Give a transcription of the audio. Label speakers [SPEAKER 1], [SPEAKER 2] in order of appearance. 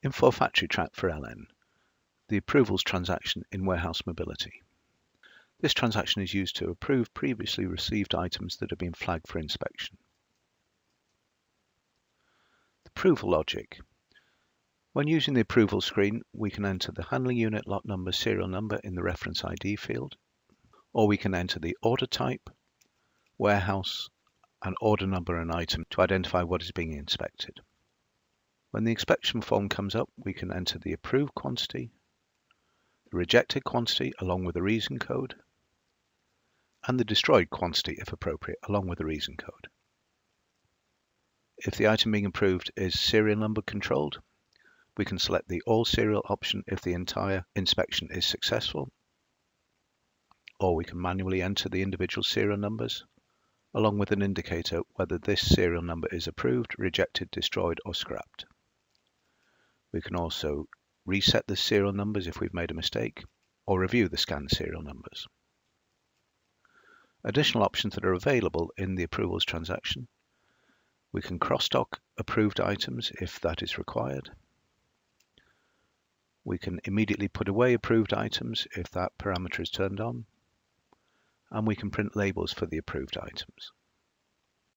[SPEAKER 1] Infor Factory Track for LN, the approvals transaction in warehouse mobility. This transaction is used to approve previously received items that have been flagged for inspection. The approval logic. When using the approval screen, we can enter the handling unit, lot number, serial number in the reference ID field, or we can enter the order type, warehouse, and order number and item to identify what is being inspected. When the inspection form comes up, we can enter the approved quantity, the rejected quantity along with the reason code, and the destroyed quantity if appropriate along with the reason code. If the item being approved is serial number controlled, we can select the all serial option if the entire inspection is successful, or we can manually enter the individual serial numbers along with an indicator whether this serial number is approved, rejected, destroyed, or scrapped. We can also reset the serial numbers if we've made a mistake, or review the scanned serial numbers. Additional options that are available in the approvals transaction. We can cross-dock approved items if that is required. We can immediately put away approved items if that parameter is turned on. And we can print labels for the approved items.